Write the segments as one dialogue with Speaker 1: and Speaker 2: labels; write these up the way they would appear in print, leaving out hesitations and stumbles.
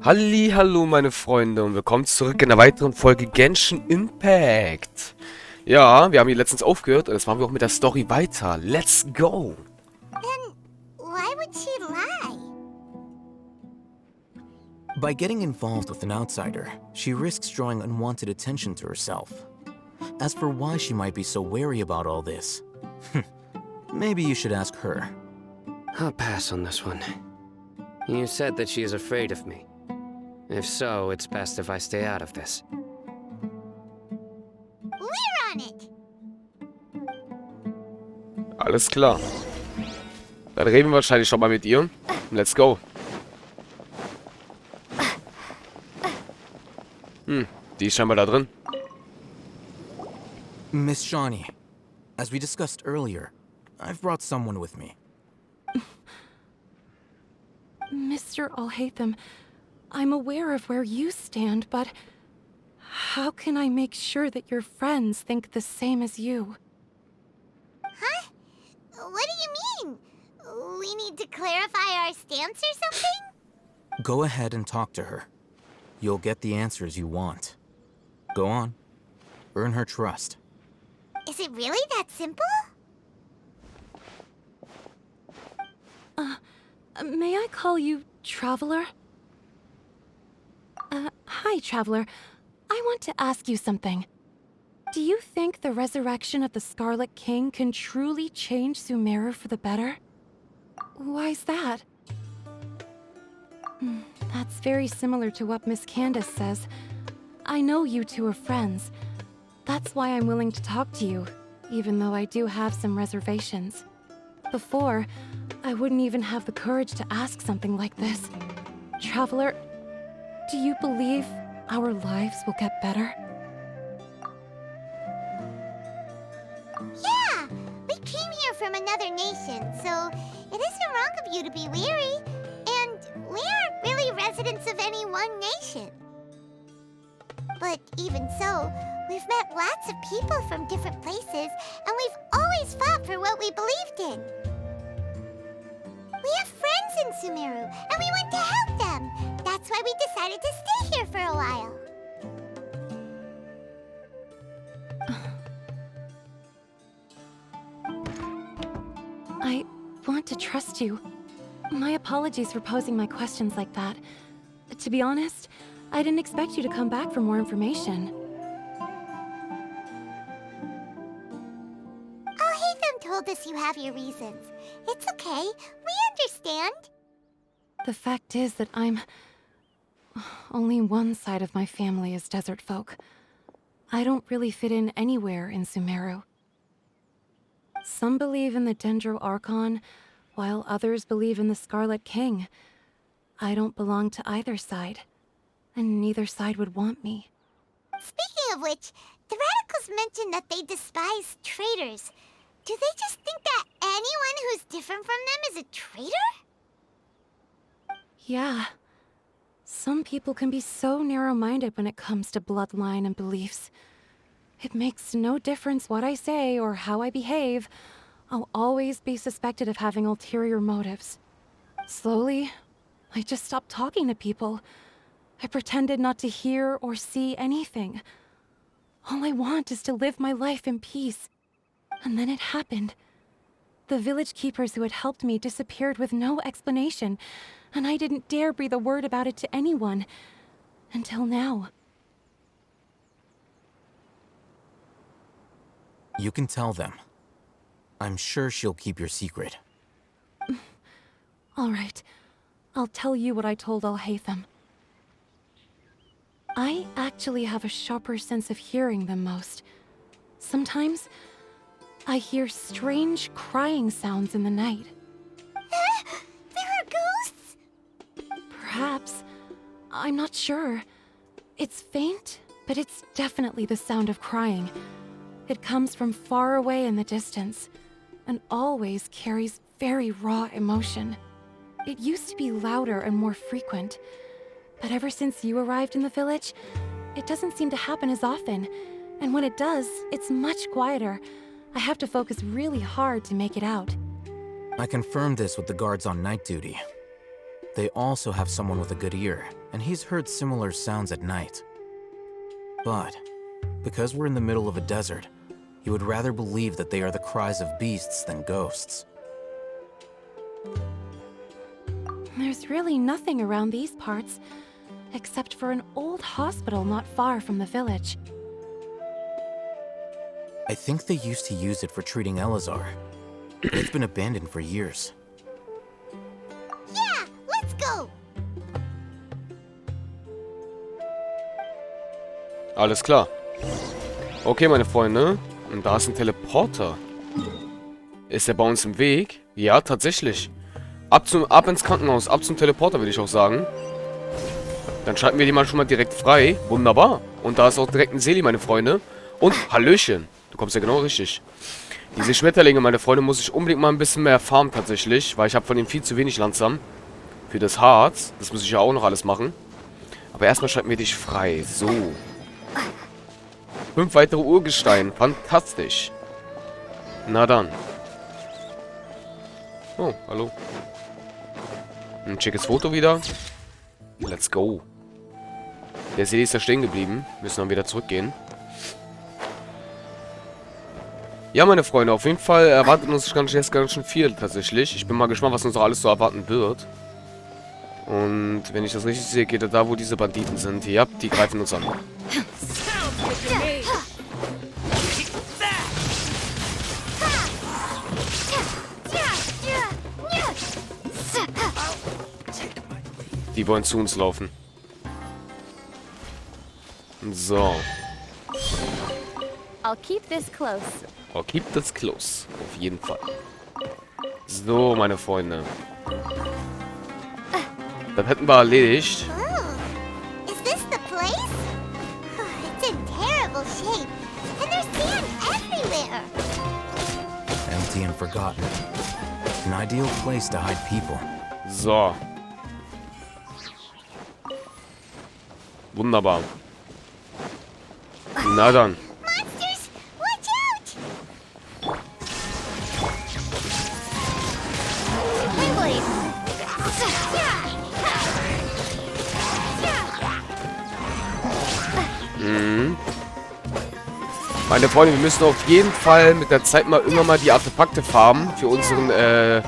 Speaker 1: Hallo meine Freunde und willkommen zurück in einer weiteren Folge Genshin Impact. Ja, wir haben hier letztens aufgehört und jetzt machen wir auch mit der Story weiter. Let's go!
Speaker 2: Then why would she lie?
Speaker 3: By getting involved with an outsider, she risks drawing unwanted attention to herself. As for why she might be so wary about all this, maybe you should ask her.
Speaker 4: I'll pass on this one. You said that she is afraid of me. If so, it's best if I stay out of this.
Speaker 2: We're on it!
Speaker 1: Alles klar. Dann reden wir wahrscheinlich schon mal mit ihr. Let's go. Die ist scheinbar da drin.
Speaker 3: Miss Shawnee, as we discussed earlier, I've brought someone with me.
Speaker 5: Mr. Alhaitham, I'm aware of where you stand, but how can I make sure that your friends think the same as you?
Speaker 2: Huh? What do you mean? We need to clarify our stance or something?
Speaker 3: Go ahead and talk to her. You'll get the answers you want. Go on. Earn her trust.
Speaker 2: Is it really that simple?
Speaker 5: May I call you Traveler? Hi, Traveler. I want to ask you something. Do you think the resurrection of the Scarlet King can truly change Sumeru for the better? Why's that? That's very similar to what Miss Candace says. I know you two are friends. That's why I'm willing to talk to you, even though I do have some reservations. Before, I wouldn't even have the courage to ask something like this. Traveler, do you believe our lives will get better?
Speaker 2: Yeah! We came here from another nation, so it isn't wrong of you to be weary. And we aren't really residents of any one nation. But even so, we've met lots of people from different places, and we've always fought for what we believed in. We have friends in Sumeru, and we want to help them. That's why we decided to stay here for a while.
Speaker 5: I want to trust you. My apologies for posing my questions like that. To be honest, I didn't expect you to come back for more information.
Speaker 2: Alhaitham told us you have your reasons. It's okay. We understand.
Speaker 5: The fact is that only one side of my family is desert folk. I don't really fit in anywhere in Sumeru. Some believe in the Dendro Archon, while others believe in the Scarlet King. I don't belong to either side, and neither side would want me.
Speaker 2: Speaking of which, the radicals mentioned that they despise traitors. Do they just think that anyone who's different from them is a traitor?
Speaker 5: Yeah. Some people can be so narrow-minded when it comes to bloodline and beliefs. It makes no difference what I say or how I behave. I'll always be suspected of having ulterior motives. Slowly, I just stopped talking to people. I pretended not to hear or see anything. All I want is to live my life in peace. And then it happened. The village keepers who had helped me disappeared with no explanation, and I didn't dare breathe a word about it to anyone. Until now.
Speaker 3: You can tell them. I'm sure she'll keep your secret.
Speaker 5: All right. I'll tell you what I told Alhaitham. I actually have a sharper sense of hearing than most. Sometimes, I hear strange crying sounds in the night.
Speaker 2: There are ghosts?
Speaker 5: Perhaps. I'm not sure. It's faint, but it's definitely the sound of crying. It comes from far away in the distance, and always carries very raw emotion. It used to be louder and more frequent, but ever since you arrived in the village, it doesn't seem to happen as often, and when it does, it's much quieter. I have to focus really hard to make it out.
Speaker 3: I confirmed this with the guards on night duty. They also have someone with a good ear, and he's heard similar sounds at night. But because we're in the middle of a desert, he would rather believe that they are the cries of beasts than ghosts.
Speaker 5: There's really nothing around these parts, except for an old hospital not far from the village.
Speaker 3: I think they used to use it for treating Elazar. It's been abandoned for years.
Speaker 2: Yeah, let's go!
Speaker 1: Alles klar. Okay, meine Freunde. Und da ist ein Teleporter. Ist er bei uns im Weg? Ja, tatsächlich. Ab ins Krankenhaus, ab zum Teleporter, würde ich auch sagen. Dann schalten wir die mal schon mal direkt frei. Wunderbar. Und da ist auch direkt ein Seeli, meine Freunde. Und Hallöchen. Du kommst ja genau richtig. Diese Schmetterlinge, meine Freunde, muss ich unbedingt mal ein bisschen mehr farmen tatsächlich. Weil ich habe von denen viel zu wenig langsam. Für das Harz. Das muss ich ja auch noch alles machen. Aber erstmal schalten wir dich frei. So. 5 weitere Urgesteine. Fantastisch. Na dann. Oh, hallo. Ein schickes Foto wieder. Let's go. Der See ist ja stehen geblieben. Müssen dann wieder zurückgehen. Ja, meine Freunde, auf jeden Fall erwartet uns jetzt ganz schön viel tatsächlich. Ich bin mal gespannt, was uns noch alles so erwarten wird. Und wenn ich das richtig sehe, geht er da, wo diese Banditen sind. Ja, die greifen uns an. Die wollen zu uns laufen. So.
Speaker 5: I'll keep this close.
Speaker 1: Oh, keep this close. Auf jeden Fall. So, meine Freunde. Das hätten wir erledigt.
Speaker 2: Oh, is this the place? It's in terrible shape, and there's sand everywhere.
Speaker 3: Empty and forgotten. An ideal place to hide people.
Speaker 1: So. Wunderbar. Na dann.
Speaker 2: Monsters, watch out! Wait.
Speaker 1: Meine Freunde, wir müssen auf jeden Fall mit der Zeit mal irgendwann mal die Artefakte farmen für unsere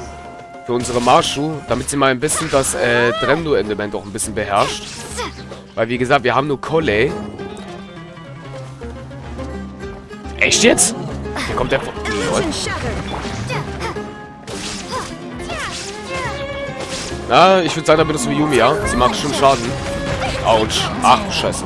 Speaker 1: Marschu, damit sie mal ein bisschen das Dremno-Element auch ein bisschen beherrscht. Weil wie gesagt, wir haben nur Kohle. Echt jetzt? Hier kommt der... Lol. Na, ich würde sagen, da benutzen wir Yumi, ja? Sie macht schon Schaden. Autsch. Ach, scheiße.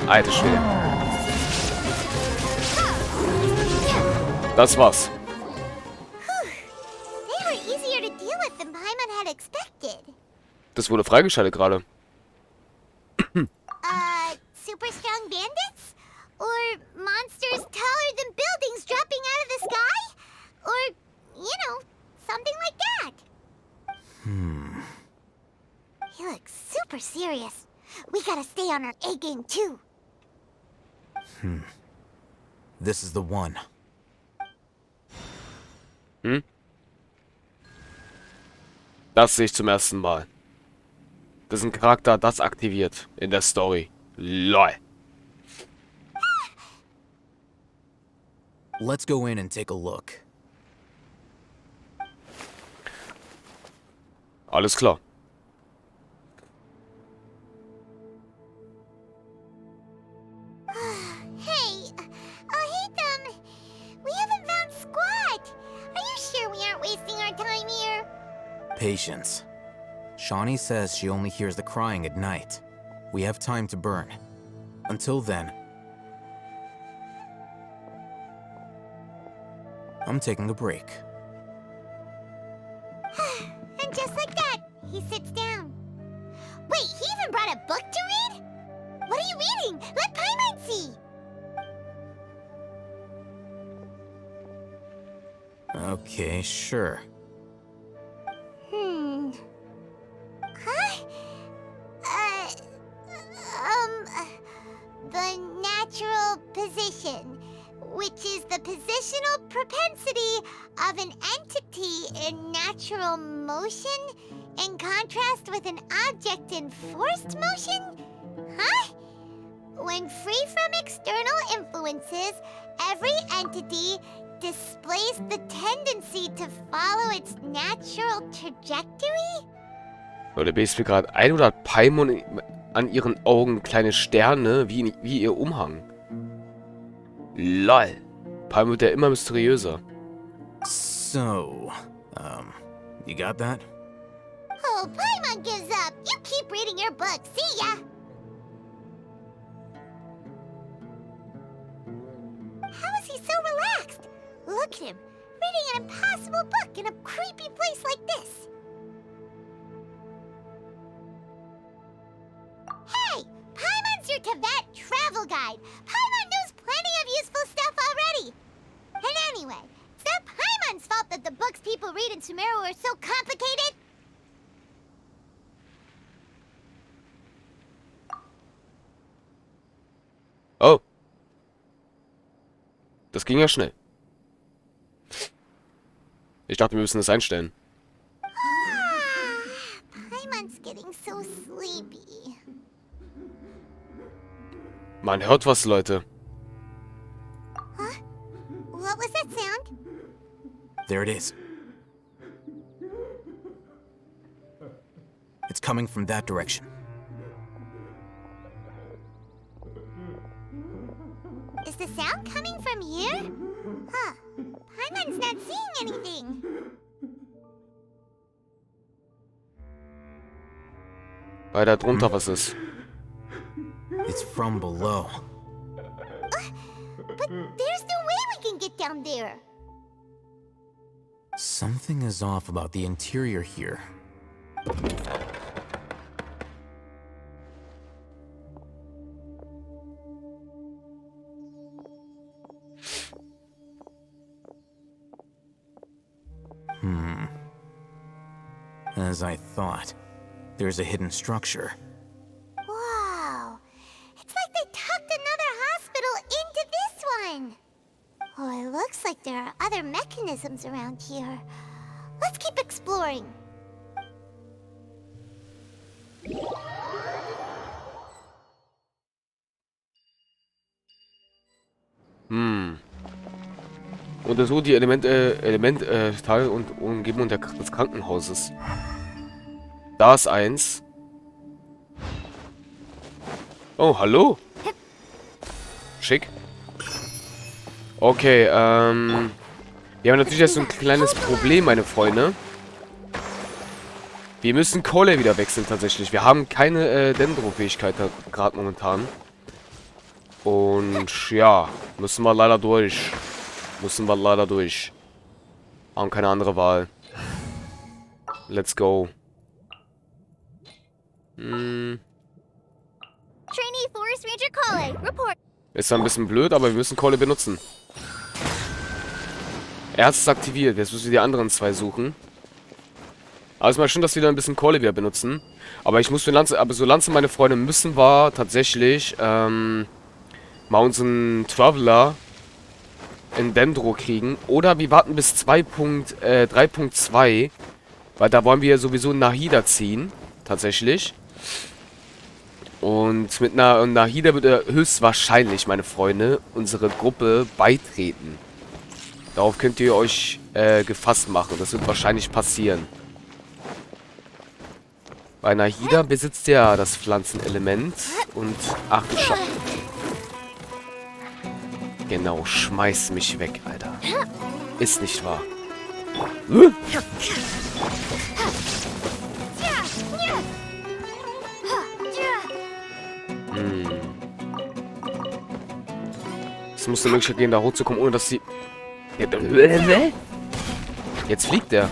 Speaker 1: Alter Schwede. Das war's.
Speaker 2: They were easier to deal with than Paimon had expected.
Speaker 1: Das wurde freigeschaltet gerade.
Speaker 2: Super strong bandits? Or monsters taller than buildings dropping out of the sky? Or, you know, something like that. He looks super serious. We gotta stay on our A game too.
Speaker 3: This is the one.
Speaker 1: Das sehe ich zum ersten Mal. Das ist ein Charakter, das aktiviert in der Story. LOL.
Speaker 3: Let's go in and take a look.
Speaker 1: Alles klar.
Speaker 2: Hey, Hitam, we haven't found squat. Are you sure we aren't wasting our time here?
Speaker 3: Patience. Shawnee says she only hears the crying at night. We have time to burn. Until then, I'm taking a break.
Speaker 2: And just like that, he sits down. Wait, he even brought a book to read? What are you reading? Let Paimon see.
Speaker 3: Okay, sure.
Speaker 2: Huh? which is the positional propensity of an entity in natural motion in contrast with an object in forced motion? Huh? When free from external influences, every entity displays the tendency to follow its natural trajectory?
Speaker 1: Leute, bist mir gerade 100 Paimon an ihren Augen kleine Sterne, wie ihr Umhang. Lol. Paimon wird ja immer mysteriöser.
Speaker 3: So, you got that?
Speaker 2: Oh, Paimon gives up. You keep reading your book. See ya! How is he so relaxed? Look at him, reading an impossible book in a creepy place like this. Hey, Paimon's your Tibet travel guide. Paimon knows plenty of useful stuff already. And anyway, it's not Paimon's fault that the books people read in Sumeru are so complicated.
Speaker 1: Oh. Das ging ja schnell. Ich dachte, wir müssen das einstellen.
Speaker 2: Paimon's getting so sleepy.
Speaker 1: Man hört was, Leute.
Speaker 2: Huh? What was that sound?
Speaker 3: There it is. It's coming from that direction.
Speaker 2: Is the sound coming from here? Huh. Paimon's not seeing anything.
Speaker 1: Weil da drunter was ist.
Speaker 3: It's from below.
Speaker 2: But there's no way we can get down there.
Speaker 3: Something is off about the interior here. As I thought, there's a hidden structure.
Speaker 2: Wow. It's like they tucked another hospital into this one. Oh, it looks like there are other mechanisms around here. Let's keep exploring.
Speaker 1: Untersucht die Elementteile und Umgebung des Krankenhauses. Da ist eins. Oh, hallo. Schick. Okay, wir haben natürlich jetzt so ein kleines Problem, meine Freunde. Wir müssen Kohle wieder wechseln, tatsächlich. Wir haben keine Dendro-Fähigkeit gerade momentan. Und ja, müssen wir leider durch. Haben keine andere Wahl. Let's go.
Speaker 2: Trainee Forest Ranger Kole, report.
Speaker 1: Ist zwar ein bisschen blöd, aber wir müssen Kohle benutzen. Erst ist aktiviert. Jetzt müssen wir die anderen zwei suchen. Aber es ist mal schön, dass wir da ein bisschen Kohle wieder benutzen. Aber ich muss für Lanze, aber so langsam, meine Freunde, müssen wir tatsächlich mal unseren Traveler in Dendro kriegen. Oder wir warten bis 3.2. Weil da wollen wir sowieso Nahida ziehen. Tatsächlich. Und mit Nahida wird er höchstwahrscheinlich, meine Freunde, unsere Gruppe beitreten. Darauf könnt ihr euch gefasst machen. Das wird wahrscheinlich passieren. Weil Nahida besitzt ja das Pflanzenelement. Und ach du Scheiße. Genau, schmeiß mich weg, Alter. Ist nicht wahr. Es muss eine Möglichkeit gehen, da hochzukommen, ohne dass sie... Jetzt fliegt der.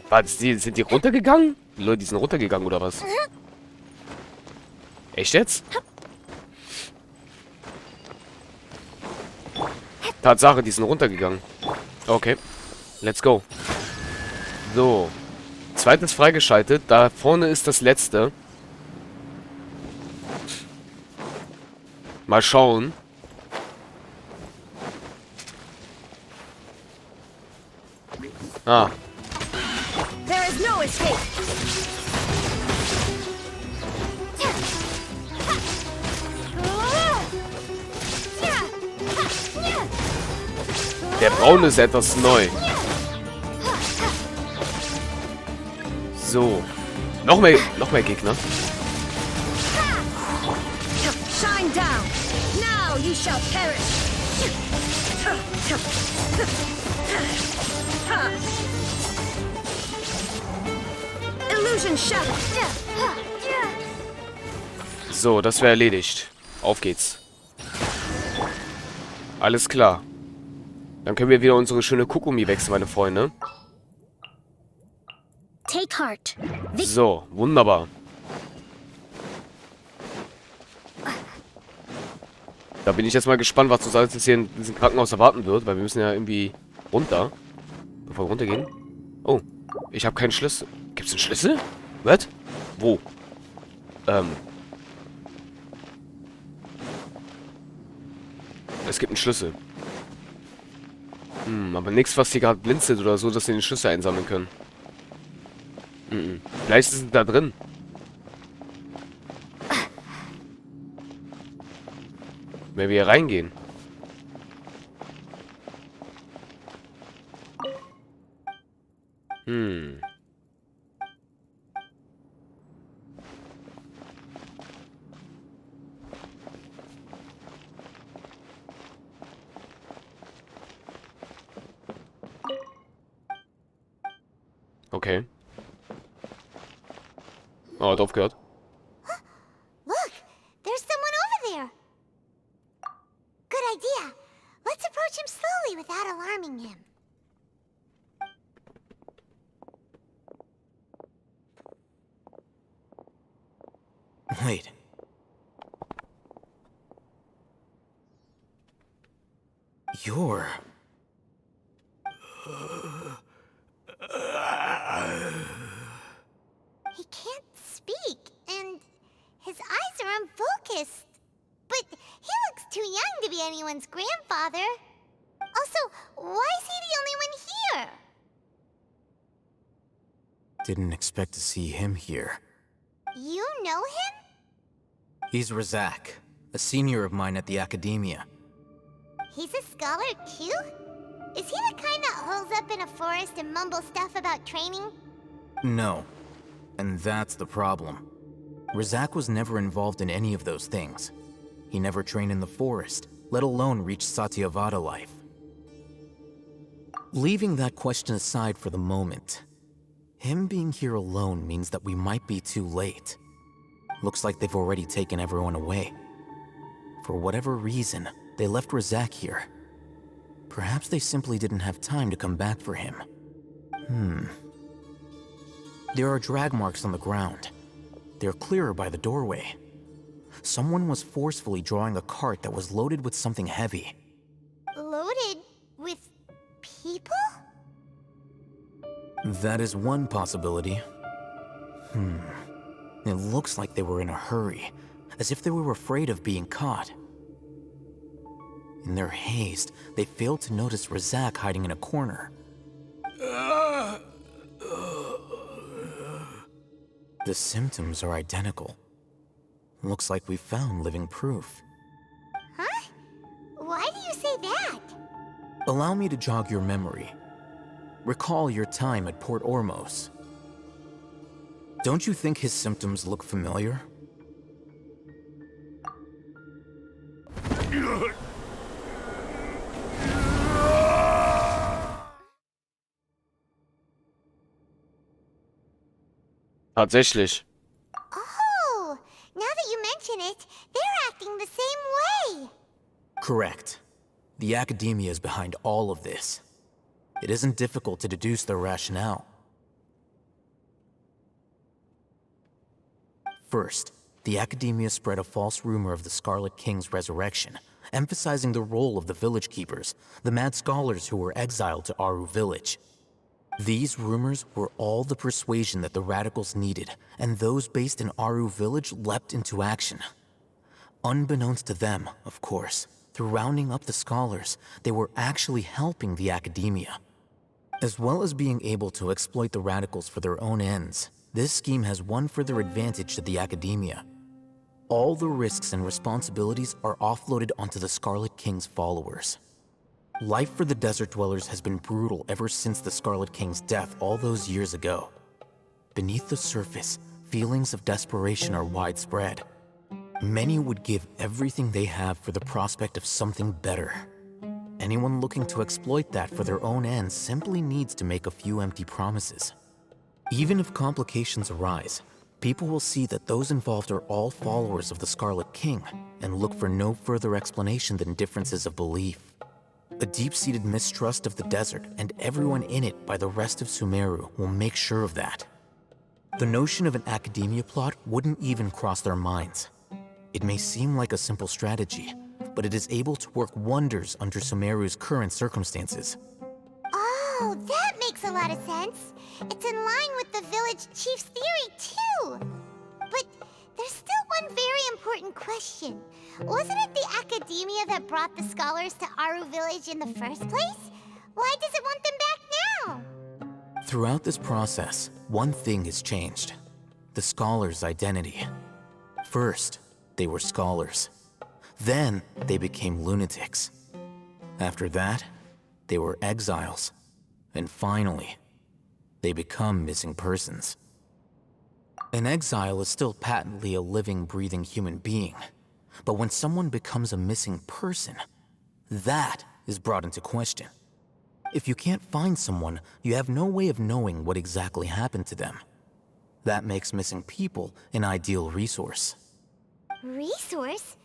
Speaker 1: Was, sind die runtergegangen? Die Leute, die sind runtergegangen, oder was? Echt jetzt? Tatsache, die sind runtergegangen. Okay. Let's go. So. Zweites freigeschaltet. Da vorne ist das letzte. Mal schauen. Ah.
Speaker 6: There is no escape.
Speaker 1: Der braune ist etwas neu. So. Noch mehr Gegner.
Speaker 6: Shine down. Now you shall perish. Illusion shattered.
Speaker 1: So, das wäre erledigt. Auf geht's. Alles klar. Dann können wir wieder unsere schöne Kokumi wechseln, meine Freunde.
Speaker 6: Take heart.
Speaker 1: So, wunderbar. Da bin ich jetzt mal gespannt, was uns alles hier in diesem Krankenhaus erwarten wird, weil wir müssen ja irgendwie runter. Bevor wir runtergehen. Oh, ich habe keinen Schlüssel. Gibt's einen Schlüssel? Was? Wo? Es gibt einen Schlüssel. Aber nichts, was hier gerade blinzelt oder so, dass wir den Schlüssel einsammeln können. Vielleicht ist es da drin. Wenn wir hier reingehen. Okay. Oh, hat aufgehört.
Speaker 2: Look, there's someone over there. Good idea. Let's approach him slowly without alarming him.
Speaker 3: Wait. You're...
Speaker 2: He can't speak, and his eyes are unfocused. But he looks too young to be anyone's grandfather. Also, why is he the only one here?
Speaker 3: Didn't expect to see him here.
Speaker 2: You know him?
Speaker 3: He's Razak, a senior of mine at the academia.
Speaker 2: He's a scholar too? Is he the kind that holes up in a forest and mumbles stuff about training?
Speaker 3: No. And that's the problem. Razak was never involved in any of those things. He never trained in the forest, let alone reach Satyavada life. Leaving that question aside for the moment, him being here alone means that we might be too late. Looks like they've already taken everyone away. For whatever reason, they left Razak here. Perhaps they simply didn't have time to come back for him. There are drag marks on the ground. They're clearer by the doorway. Someone was forcefully drawing a cart that was loaded with something heavy.
Speaker 2: Loaded with people?
Speaker 3: That is one possibility. It looks like they were in a hurry, as if they were afraid of being caught. In their haste, they failed to notice Razak hiding in a corner. The symptoms are identical. Looks like we found living proof.
Speaker 2: Huh? Why do you say that?
Speaker 3: Allow me to jog your memory. Recall your time at Port Ormos. Don't you think his symptoms look familiar?
Speaker 1: Tatsächlich.
Speaker 2: Oh, now that you mention it, they're acting the same way.
Speaker 3: Correct. The academia is behind all of this. It isn't difficult to deduce their rationale. First, the academia spread a false rumor of the Scarlet King's resurrection, emphasizing the role of the village keepers, the mad scholars who were exiled to Aru village. These rumors were all the persuasion that the radicals needed, and those based in Aru Village leapt into action. Unbeknownst to them, of course, through rounding up the scholars, they were actually helping the academia. As well as being able to exploit the radicals for their own ends, this scheme has one further advantage to the academia. All the risks and responsibilities are offloaded onto the Scarlet King's followers. Life for the desert dwellers has been brutal ever since the Scarlet King's death all those years ago. Beneath the surface, feelings of desperation are widespread. Many would give everything they have for the prospect of something better. Anyone looking to exploit that for their own ends simply needs to make a few empty promises. Even if complications arise, people will see that those involved are all followers of the Scarlet King and look for no further explanation than differences of belief. A deep-seated mistrust of the desert and everyone in it by the rest of Sumeru will make sure of that. The notion of an academia plot wouldn't even cross their minds. It may seem like a simple strategy, but it is able to work wonders under Sumeru's current circumstances.
Speaker 2: Oh, that makes a lot of sense. It's in line with the village chief's theory, too. But there's still one very important question. Wasn't it the academia that brought the scholars to Aru Village in the first place? Why does it want them back now?
Speaker 3: Throughout this process, one thing has changed: the scholars' identity. First, they were scholars. Then, they became lunatics. After that, they were exiles. And finally, they become missing persons. An exile is still patently a living, breathing human being. But when someone becomes a missing person, that is brought into question. If you can't find someone, you have no way of knowing what exactly happened to them. That makes missing people an ideal resource.
Speaker 2: Resource?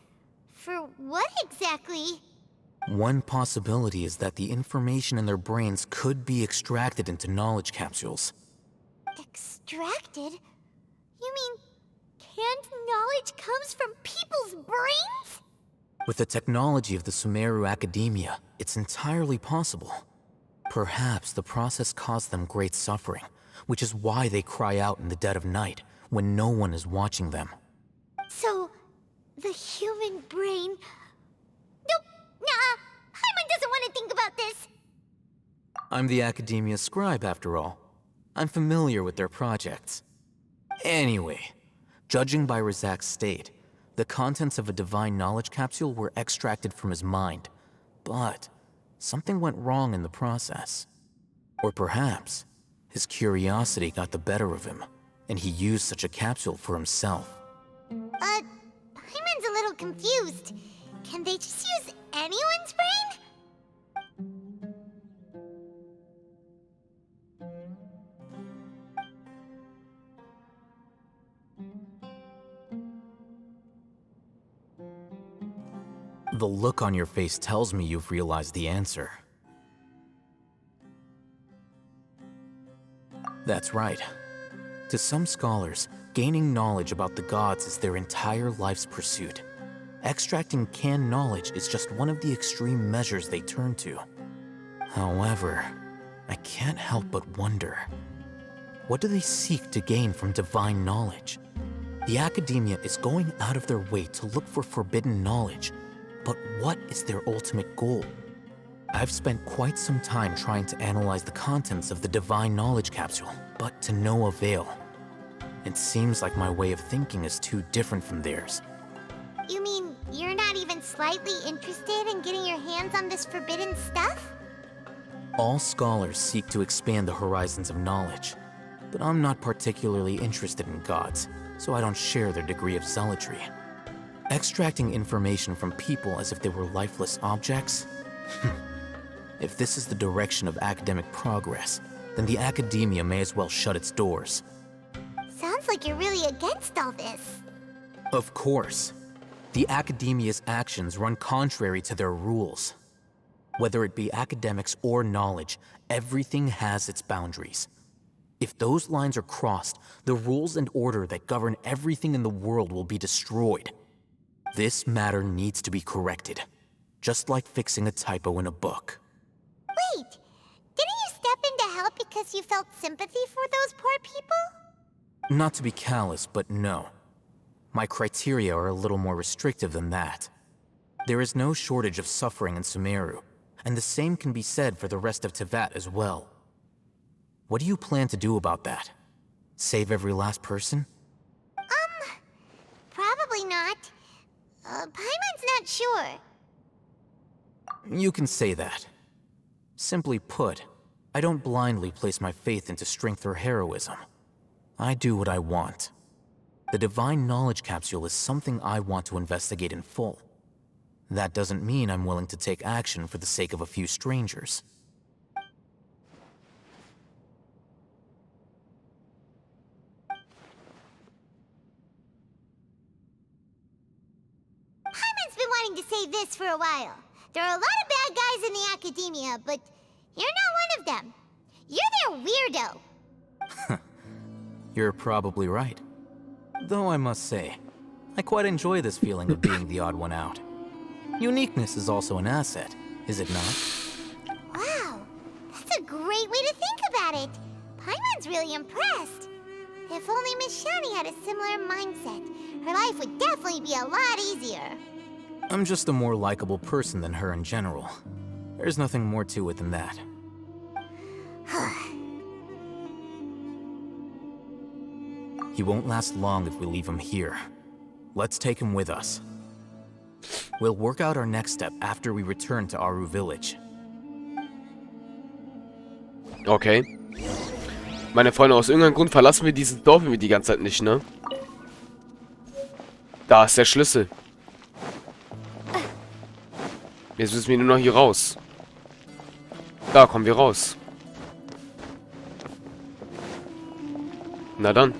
Speaker 2: For what exactly?
Speaker 3: One possibility is that the information in their brains could be extracted into knowledge capsules.
Speaker 2: Extracted? You mean canned knowledge comes from people's brains?
Speaker 3: With the technology of the Sumeru Academia, it's entirely possible. Perhaps the process caused them great suffering, which is why they cry out in the dead of night when no one is watching them.
Speaker 2: So, the human brain... Nope, nah, Hyman doesn't want to think about this.
Speaker 3: I'm the Academia scribe, after all. I'm familiar with their projects. Anyway, judging by Razak's state, the contents of a divine knowledge capsule were extracted from his mind. But something went wrong in the process. Or perhaps his curiosity got the better of him, and he used such a capsule for himself.
Speaker 2: Hyman's a little confused. Can they just use anyone's brain?
Speaker 3: The look on your face tells me you've realized the answer. That's right. To some scholars, gaining knowledge about the gods is their entire life's pursuit. Extracting canned knowledge is just one of the extreme measures they turn to. However, I can't help but wonder, what do they seek to gain from divine knowledge? The academia is going out of their way to look for forbidden knowledge, but what is their ultimate goal? I've spent quite some time trying to analyze the contents of the divine knowledge capsule, but to no avail. It seems like my way of thinking is too different from theirs.
Speaker 2: You mean you're not even slightly interested in getting your hands on this forbidden stuff?
Speaker 3: All scholars seek to expand the horizons of knowledge, but I'm not particularly interested in gods, so I don't share their degree of zealotry. Extracting information from people as if they were lifeless objects? If this is the direction of academic progress, then the academia may as well shut its doors.
Speaker 2: Sounds like you're really against all this.
Speaker 3: Of course. The academia's actions run contrary to their rules. Whether it be academics or knowledge, everything has its boundaries. If those lines are crossed, the rules and order that govern everything in the world will be destroyed. This matter needs to be corrected, just like fixing a typo in a book.
Speaker 2: Wait, didn't you step in to help because because you felt sympathy for those poor people?
Speaker 3: Not to be callous, but no. My criteria are a little more restrictive than that. There is no shortage of suffering in Sumeru, and the same can be said for the rest of Teyvat as well. What do you plan to do about that? Save every last person?
Speaker 2: Probably not. Paimon's not sure.
Speaker 3: You can say that. Simply put, I don't blindly place my faith into strength or heroism. I do what I want. The Divine Knowledge Capsule is something I want to investigate in full. That doesn't mean I'm willing to take action for the sake of a few strangers.
Speaker 2: Paimon's been wanting to say this for a while. There are a lot of bad guys in the academia, but you're not one of them. You're their weirdo.
Speaker 3: You're probably right. Though I must say, I quite enjoy this feeling of being the odd one out. Uniqueness is also an asset, is it not?
Speaker 2: Wow, that's a great way to think about it. Paimon's really impressed. If only Miss Shani had a similar mindset, her life would definitely be a lot easier.
Speaker 3: I'm just a more likable person than her in general. There's nothing more to it than that. He won't last long if we leave him here. Let's take him with us. We'll work out our next step after we return to Aru Village.
Speaker 1: Okay. Meine Freunde, aus irgendeinem Grund verlassen wir dieses Dorf irgendwie die ganze Zeit nicht, ne? Da ist der Schlüssel. Jetzt müssen wir nur noch hier raus. Da kommen wir raus. Na dann.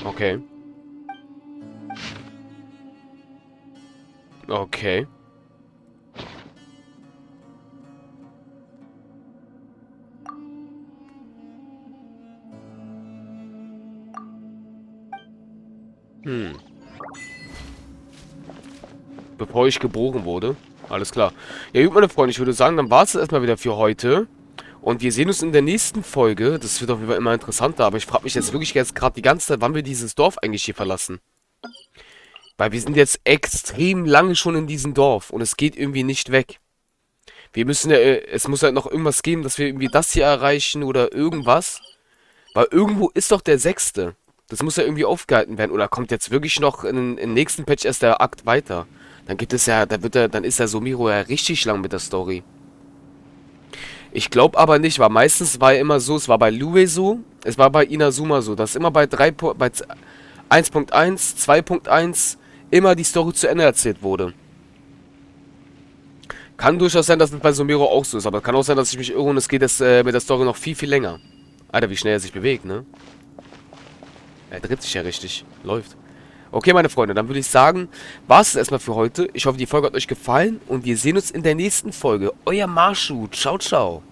Speaker 1: Okay. Okay. Bevor ich geboren wurde. Alles klar. Ja gut, meine Freunde, ich würde sagen, dann war es erstmal wieder für heute. Und wir sehen uns in der nächsten Folge. Das wird auf jeden Fall immer interessanter. Aber ich frage mich jetzt wirklich gerade die ganze Zeit, wann wir dieses Dorf eigentlich hier verlassen. Weil wir sind jetzt extrem lange schon in diesem Dorf. Und es geht irgendwie nicht weg. Wir müssen ja, es muss halt noch irgendwas geben, dass wir irgendwie das hier erreichen oder irgendwas. Weil irgendwo ist doch der 6. Das muss ja irgendwie aufgehalten werden. Oder kommt jetzt wirklich noch im nächsten Patch erst der Akt weiter? Dann gibt es ja, dann ist ja Sumiro ja richtig lang mit der Story. Ich glaube aber nicht, weil meistens war ja immer so, es war bei Lue so, es war bei Inazuma so, dass immer bei 1.1, 2.1 immer die Story zu Ende erzählt wurde. Kann durchaus sein, dass es bei Sumiro auch so ist, aber kann auch sein, dass ich mich irre und es geht jetzt mit der Story noch viel, viel länger. Alter, wie schnell er sich bewegt, ne? Er dreht sich ja richtig. Läuft. Okay, meine Freunde, dann würde ich sagen, war es erstmal für heute. Ich hoffe, die Folge hat euch gefallen und wir sehen uns in der nächsten Folge. Euer Marshu. Ciao, ciao.